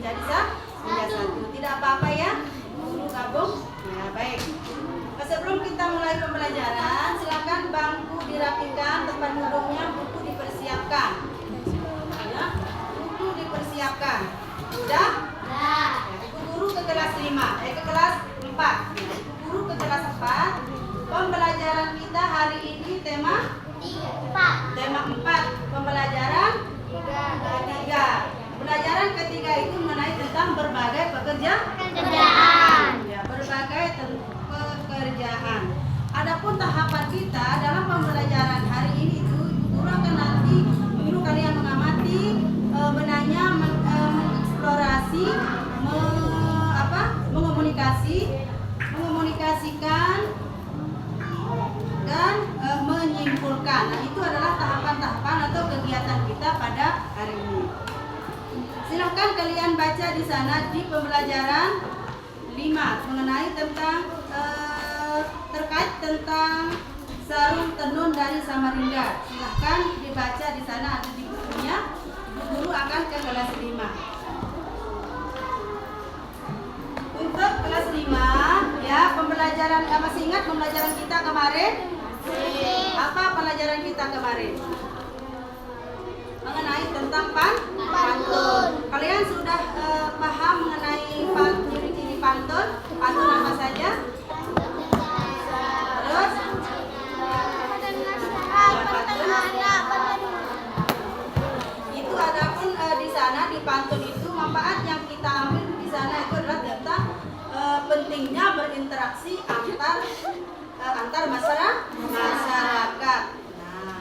menjadi satu. Tidak apa-apa ya, guru gabung. Ya baik. Sebelum kita mulai pembelajaran, silakan bangku dirapikan, tempat duduknya, buku dipersiapkan. Ya, buku dipersiapkan. Sudah? Ibu guru ke kelas 5, ke kelas 4. Ibu guru ke kelas 4. Pembelajaran kita hari ini tema 4. Pembelajaran ketiga. Pembelajaran ketiga itu mengenai tentang berbagai pekerjaan. Ya, berbagai pekerjaan. Adapun tahapan kita dalam pembelajaran hari ini itu guru akan nanti menyuruh kalian mengamati, menanya, mengeksplorasi, mengomunikasikan dan menyimpulkan. Nah, itu adalah tahapan-tahapan atau kegiatan kita pada hari ini. Silahkan kalian baca di sana di pembelajaran 5 mengenai tentang terkait tentang sarung tenun dari Samarinda. Silahkan dibaca di sana, ada di bukunya. Guru akan ke kelas 5. Untuk kelas 5 ya, pembelajaran masih ingat pembelajaran kita kemarin? Apa pelajaran kita kemarin? Mengenai tentang pantun. Kalian sudah paham mengenai ciri-ciri pantun? Pantun apa saja? Terus? Itu adapun di sana di pantun itu manfaat yang kita ambil di sana itu adalah tentang pentingnya berinteraksi antar masyarakat. Nah,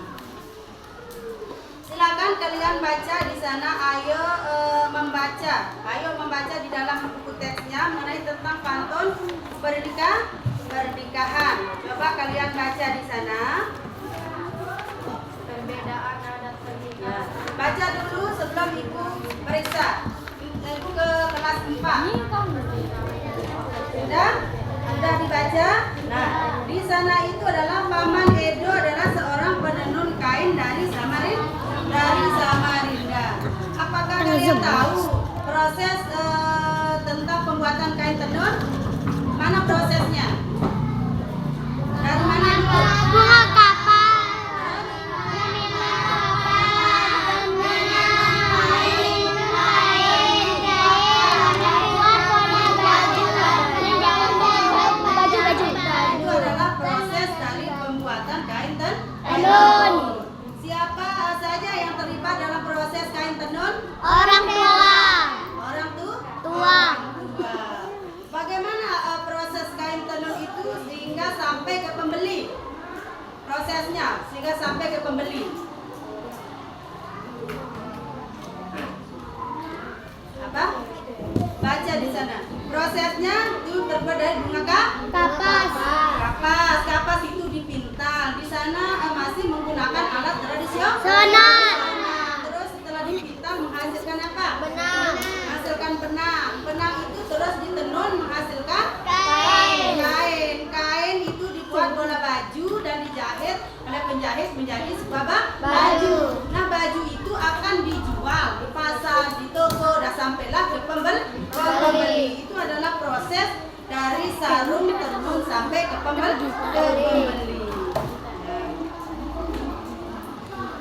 silakan kalian baca di sana. Ayo membaca di dalam buku teksnya mengenai tentang pantun pernikahan. Coba kalian baca di sana. Perbedaan adat pernikahan. Baca dulu sebelum ibu periksa. Ibu ke kelas 4. Sudah dibaca? Nah, di sana itu adalah Paman Edo adalah seorang penenun kain dari Samarinda. Apakah kalian tahu proses tentang pembuatan kain tenun? Mana prosesnya? Dari mana dulu? Bunga kapas. Itu adalah proses dari pembuatan kain Tenun. Siapa saja yang terlibat dalam proses kain tenun? Orang tua. Orang Tua. tua. Bagaimana proses kain tenun itu sehingga sampai ke pembeli? Prosesnya sehingga sampai ke pembeli. Apa? Baca di sana. Prosesnya itu terbuat dari bunga Kapas. Kapas itu dipintal. Di sana masih menggunakan alat tradisional. Sonar. Terus setelah dipintal menghasilkan apa? Benang. Menghasilkan benang. Benang itu terus ditenun menghasilkan Kain. Kain itu dibuat bola baju dan dijahit oleh penjahit menjadi sebuah Baju. Nah, baju itu akan dijual di pasar, di toko, dan sampailah ke pembeli. Itu adalah proses dari sarung tenun sampai ke pembeli.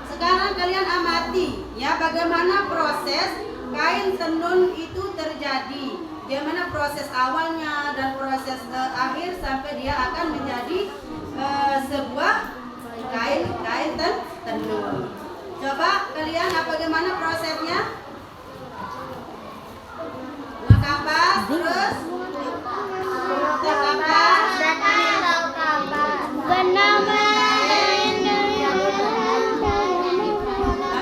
Sekarang kalian amati ya bagaimana proses kain tenun itu terjadi. Bagaimana proses awalnya dan proses akhir sampai dia akan menjadi sebuah kain tenun. Coba kalian bagaimana prosesnya? Bunga kapas, terus kapas, Benang.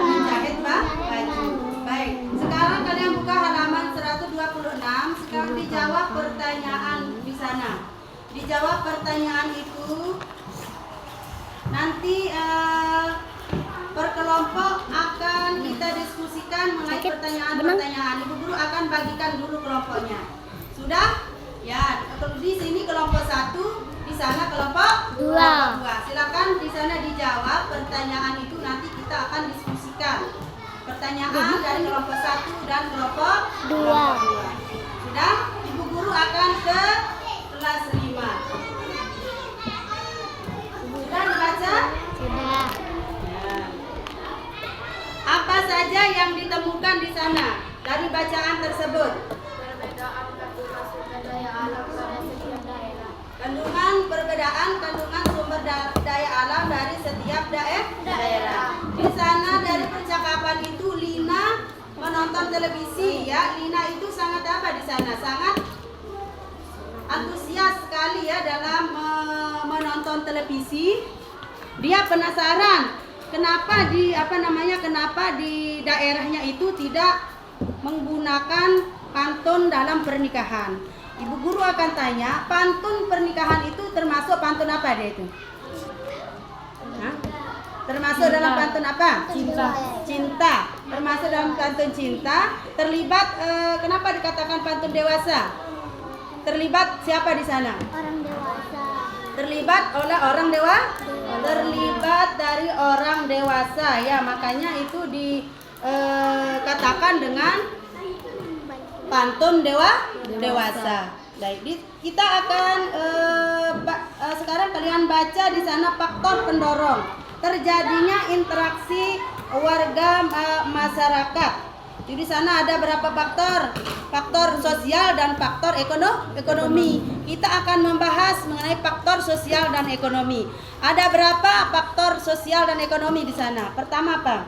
menjahit baju. Baik, sekarang kalian buka halaman 126. Sekarang dijawab pertanyaan di sana. Dijawab pertanyaan itu nanti per kelompok akan kita diskusikan mengenai pertanyaan-pertanyaan. Ibu guru akan bagikan dulu kelompoknya. Sudah? Ya, di sini kelompok 1, di sana kelompok 2. Silakan di sana dijawab pertanyaan itu, nanti kita akan diskusikan. pertanyaan dari kelompok 1 dan kelompok 2. Sudah? Ibu guru akan ke kelas 5. Sudah dibaca? Sudah. Ya. Apa saja yang ditemukan di sana dari bacaan tersebut? Kandungan sumber daya alam dari setiap daerah. Di sana dari percakapan itu Lina menonton televisi ya. Lina itu sangat apa di sana? Sangat antusias sekali ya dalam menonton televisi. Dia penasaran kenapa di daerahnya itu tidak menggunakan pantun dalam pernikahan. Ibu guru akan tanya, pantun pernikahan itu termasuk pantun apa dia itu? Hah? Termasuk dalam pantun apa? Cinta. Termasuk dalam pantun cinta. Terlibat kenapa dikatakan pantun dewasa? Terlibat siapa di sana? Orang dewasa. Terlibat oleh orang terlibat dari orang dewasa ya, makanya itu dikatakan dengan pantun dewasa. Baik, kita akan sekarang kalian baca di sana faktor pendorong terjadinya interaksi warga masyarakat. Jadi di sana ada berapa faktor? Faktor sosial dan faktor ekonomi. Kita akan membahas mengenai faktor sosial dan ekonomi. Ada berapa faktor sosial dan ekonomi di sana? Pertama apa?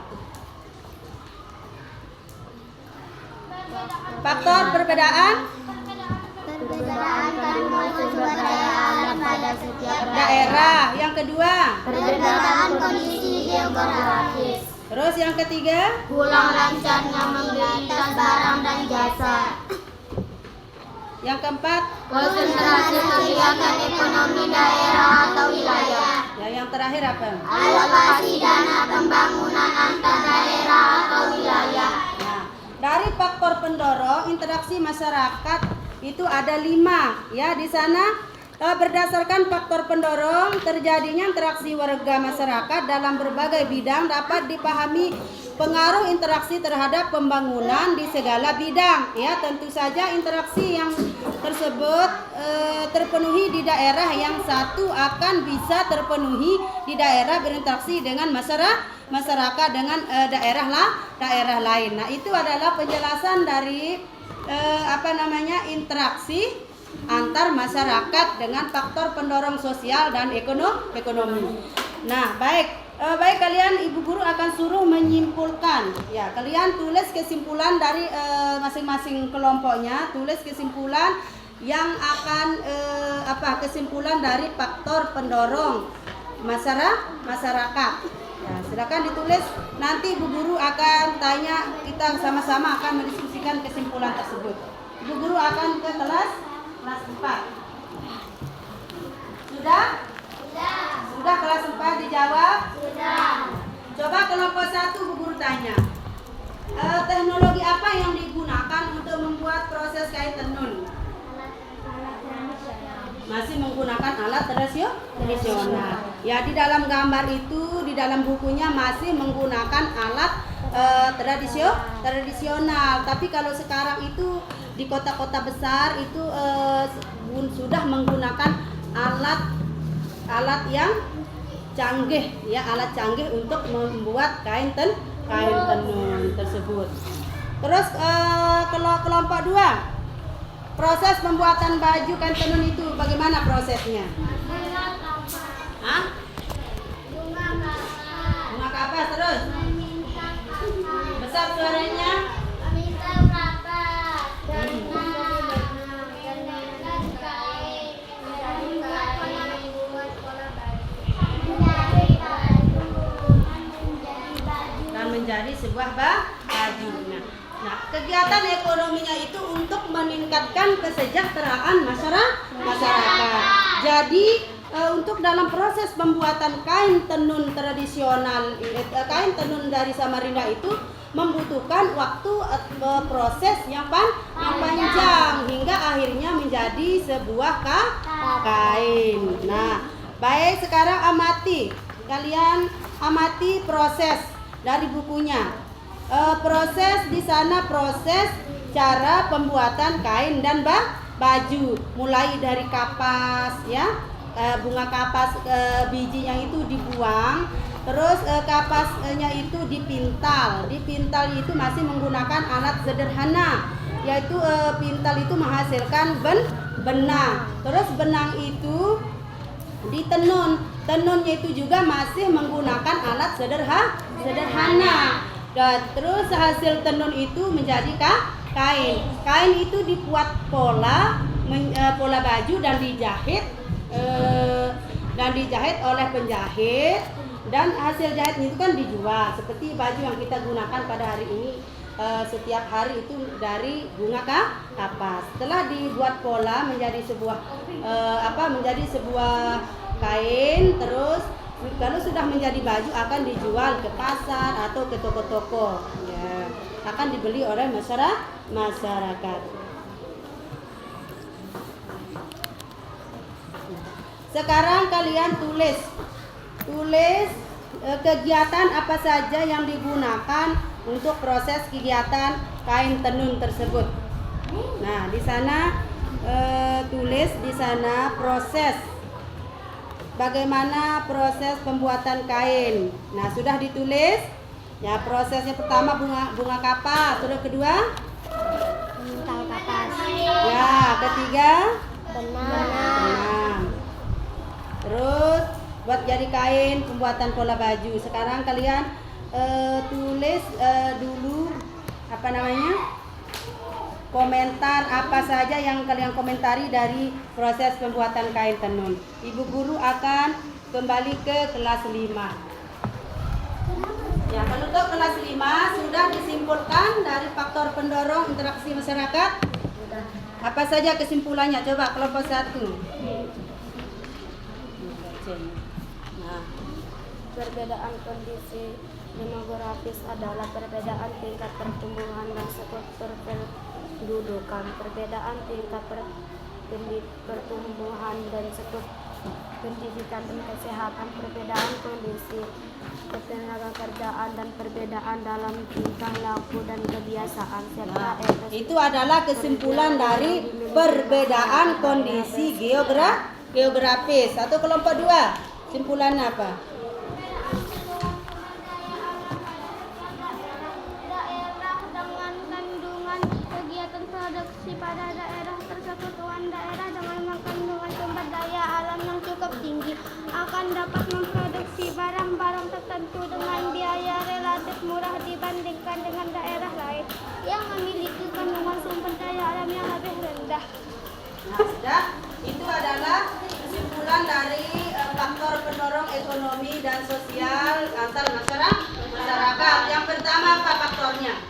Faktor perbedaan kandungan sumber daya alam pada setiap daerah. Yang kedua, perbedaan kondisi geografis. terus yang ketiga, Pulang lancarnya mobilitas barang dan jasa. yang keempat, Konsentrasi kegiatan ekonomi daerah atau wilayah. ya yang terakhir apa? Alokasi dana pembangunan antar daerah atau wilayah. Nah, dari faktor pendorong interaksi masyarakat itu ada 5 ya di sana. Berdasarkan faktor pendorong terjadinya interaksi warga masyarakat dalam berbagai bidang dapat dipahami pengaruh interaksi terhadap pembangunan di segala bidang ya. Tentu saja interaksi yang tersebut terpenuhi di daerah yang satu akan bisa terpenuhi di daerah berinteraksi dengan masyarakat dengan daerah lain. Nah, itu adalah penjelasan dari interaksi antar masyarakat dengan faktor pendorong sosial dan ekonomi. Nah, baik kalian ibu guru akan suruh menyimpulkan. Ya, kalian tulis kesimpulan dari masing-masing kelompoknya, tulis kesimpulan yang akan kesimpulan dari faktor pendorong masyarakat. Ya, silakan ditulis. Nanti ibu guru akan tanya, kita sama-sama akan mendiskusikan kesimpulan tersebut. Ibu guru akan ke kelas 4. Sudah? Sudah kelas 4 dijawab? Sudah. Coba kelompok 1 Bu guru tanya. Teknologi apa yang digunakan untuk membuat proses kain tenun? Masih menggunakan alat tradisional. Ya, di dalam gambar itu, di dalam bukunya masih menggunakan alat tradisional. Tapi kalau sekarang itu di kota-kota besar itu sudah menggunakan alat yang canggih ya, alat canggih untuk membuat kain tenun tersebut. Terus kelompok 2, proses pembuatan baju kain tenun itu bagaimana prosesnya? Hah? Bunga kapas terus? Besar suaranya? Menjadi sebuah baju. Nah, kegiatan ekonominya itu untuk meningkatkan kesejahteraan masyarakat. Jadi untuk dalam proses pembuatan kain tenun tradisional, kain tenun dari Samarinda itu membutuhkan waktu proses yang panjang hingga akhirnya menjadi sebuah kain. Nah, baik, sekarang kalian amati proses dari bukunya. Proses di sana proses cara pembuatan kain dan baju, mulai dari kapas ya, bunga kapas, bijinya itu dibuang, terus kapasnya itu dipintal itu masih menggunakan alat sederhana, yaitu pintal itu menghasilkan benang, terus benang itu tenunnya itu juga masih menggunakan alat sederhana. Dan terus hasil tenun itu menjadi kain itu dibuat pola baju dan dijahit oleh penjahit, dan hasil jahit itu kan dijual, seperti baju yang kita gunakan pada hari ini. Setiap hari itu dari bunga kapas. Setelah dibuat pola menjadi sebuah kain, terus kalau sudah menjadi baju akan dijual ke pasar atau ke toko-toko, ya, akan dibeli oleh masyarakat. Sekarang kalian tulis kegiatan apa saja yang digunakan untuk proses kegiatan kain tenun tersebut. Nah, di sana tulis di sana proses. Bagaimana proses pembuatan kain? Nah, sudah ditulis. Ya, prosesnya pertama bunga kapas, terus kedua Pintal kapas. ya, ketiga Benang. terus buat jadi kain, pembuatan pola baju. Sekarang kalian tulis dulu komentar apa saja yang kalian komentari dari proses pembuatan kain tenun. Ibu guru akan kembali ke kelas 5. Ya, penutup kelas 5 sudah disimpulkan dari faktor pendorong interaksi masyarakat. Apa saja kesimpulannya? Coba kelompok 1. Nah, Perbedaan kondisi demografis adalah perbedaan tingkat pertumbuhan dan struktur pendudukan, perbedaan tingkat pertumbuhan dan struktur pendidikan dan kesehatan, perbedaan kondisi ketenaga kerjaan, dan perbedaan dalam tingkah laku dan kebiasaan serta itu adalah kesimpulan dari perbedaan kondisi geografis. Atau kelompok 2, simpulan apa? Daerah dengan kandungan kegiatan produksi pada daerah tersebut, daerah dengan kandungan sumber daya alam yang cukup tinggi akan dapat memproduksi barang-barang tertentu dengan biaya relatif murah dibandingkan dengan daerah lain yang memiliki kandungan sumber daya alam yang lebih rendah. Nah, sudah. Itu adalah kesimpulan dari faktor pendorong ekonomi dan sosial antar masyarakat. Yang pertama apa faktornya?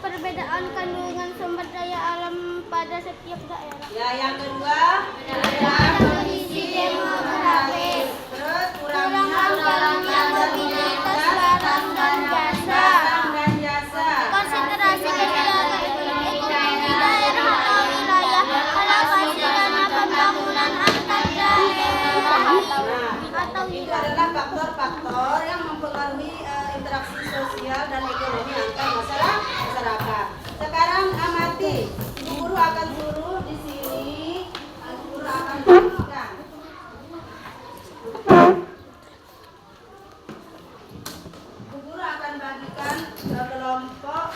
Perbedaan kandungan sumber daya alam pada setiap daerah. Ya, yang kedua Perbedaan kondisi demografis. Terus Kurangnya mobilitas barang dan jasa. Konsentrasi kegiatan ekonomi daerah atau wilayah. Alokasi dana pembangunan antar daerah atau Itu wilayah. adalah faktor-faktor yang mempengaruhi interaksi sosial dan ekonomi antar masyarakat. Sekarang amati, Ibu guru akan suruh di sini, Ibu guru akan bagikan. Ibu guru akan bagikan ke kelompok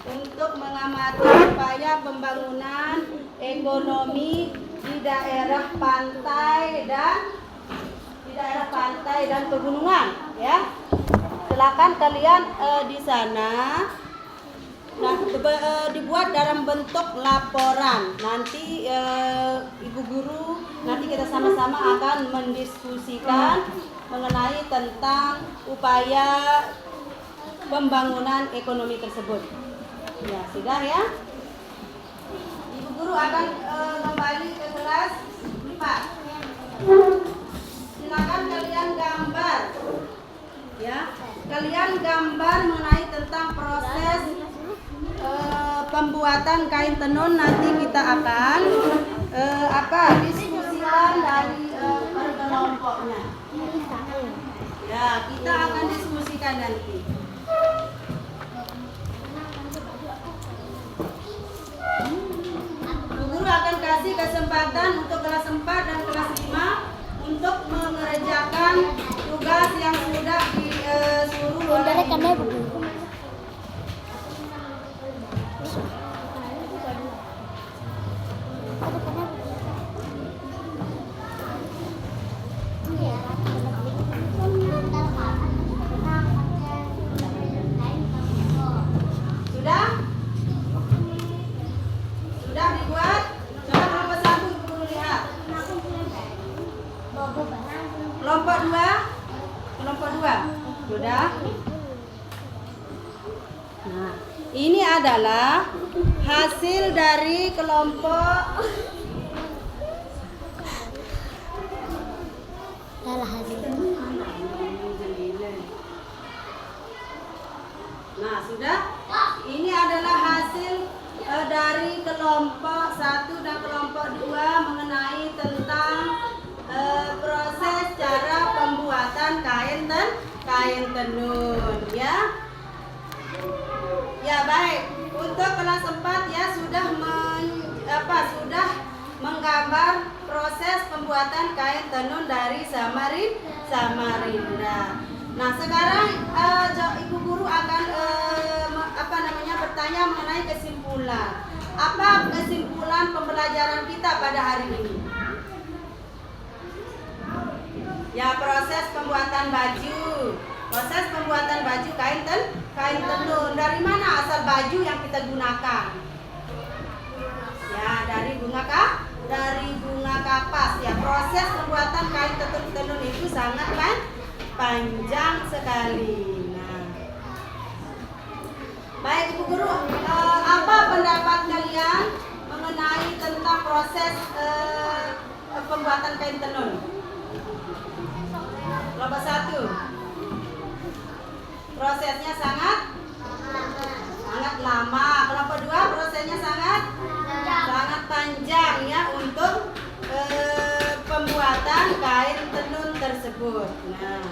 untuk mengamati upaya pembangunan ekonomi di daerah pantai dan pegunungan, ya. Silakan kalian di sana. Nah, dibuat dalam bentuk laporan. Nanti Ibu guru nanti kita sama-sama akan mendiskusikan mengenai tentang upaya pembangunan ekonomi tersebut. Ya, sudah ya. Ibu guru akan kembali ke kelas 4. Silakan kalian gambar. Ya, kalian gambar mengenai tentang proses pembuatan kain tenun. Nanti kita akan diskusikan dari per kelompoknya. Ya, kita akan diskusikan nanti. Bu Guru akan kasih kesempatan untuk kelas 4 dan kelas 5 untuk mengerjakan tugas yang sudah disuruh oleh Ibu. Sudah? Sudah dibuat? Coba kelompok 1 Ibu Guru lihat. Kelompok 2? Kelompok 2? Sudah? Nah, ini adalah hasil dari kelompok Nah, sudah? Ini adalah hasil dari kelompok 1 dan kelompok 2 mengenai tentang proses cara pembuatan kain tenun, ya. Ya, baik. Untuk kelas 4 ya sudah sudah menggambar proses pembuatan kain tenun dari Samarinda. Nah, sekarang Ibu Guru akan bertanya mengenai kesimpulan. Apa kesimpulan pembelajaran kita pada hari ini? Ya, proses pembuatan baju. Proses pembuatan baju kain tenun. Dari mana asal baju yang kita gunakan? Ya, dari bunga kapas. Ya, proses pembuatan kain tenun itu sangat panjang sekali. Nah, baik Ibu Guru, apa pendapat kalian mengenai tentang proses pembuatan kain tenun? Kelompok 1, prosesnya sangat lama. Kelompok 2, prosesnya sangat panjang ya untuk pembuatan kain tenun tersebut. Nah,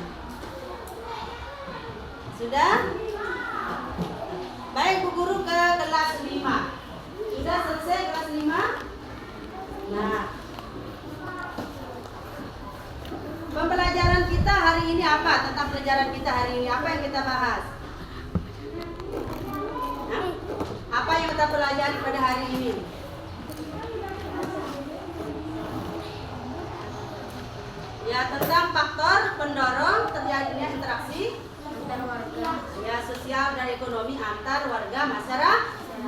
sudah? Baik Bu Guru, ke kelas 5. Sudah selesai kelas 5? Nah, pembelajaran kita hari ini apa? Tentang pelajaran kita hari ini apa yang kita bahas? Hah? Apa yang kita pelajari pada hari ini? Ya, tentang faktor pendorong terjadinya interaksi antar warga, ya, sosial dan ekonomi antar warga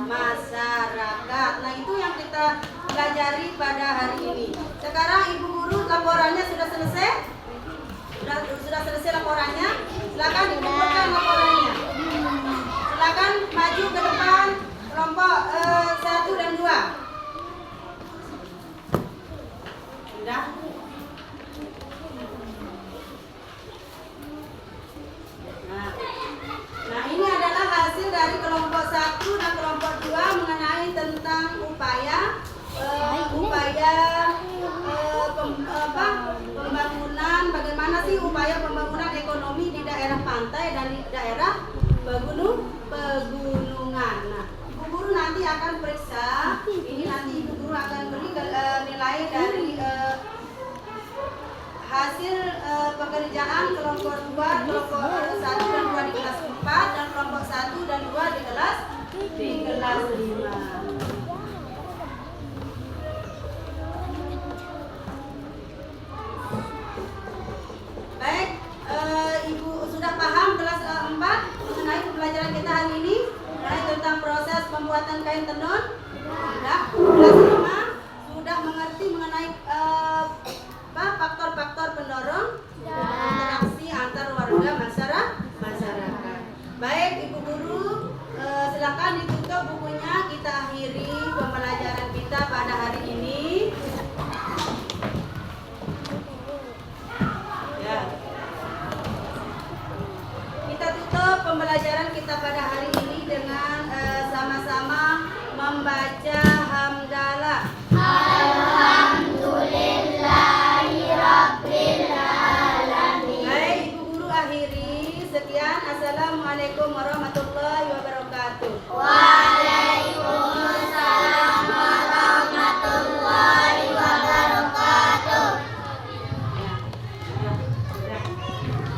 masyarakat. Nah, itu yang kita pelajari pada hari ini. Sekarang Ibu Guru, laporannya sudah selesai? Sudah selesai laporannya? Silakan dikumpulkan laporannya. Silakan maju ke depan kelompok 1 dan 2. Sudah? Nah, ini adalah hasil dari kelompok 1 dan kelompok 2 mengenai tentang pembangunan, bagaimana sih upaya pembangunan ekonomi di daerah pantai dan di daerah pegunungan. Nah, Ibu Guru nanti akan periksa, ini nanti Ibu Guru akan beri nilai dari hasil pekerjaan kelompok 2, kelompok 1 dan 2 di kelas 4 dan kelompok 1 dan 2 di kelas 5. Baik, Ibu sudah paham kelas 4 mengenai pembelajaran kita hari ini mengenai tentang proses pembuatan kain tenun?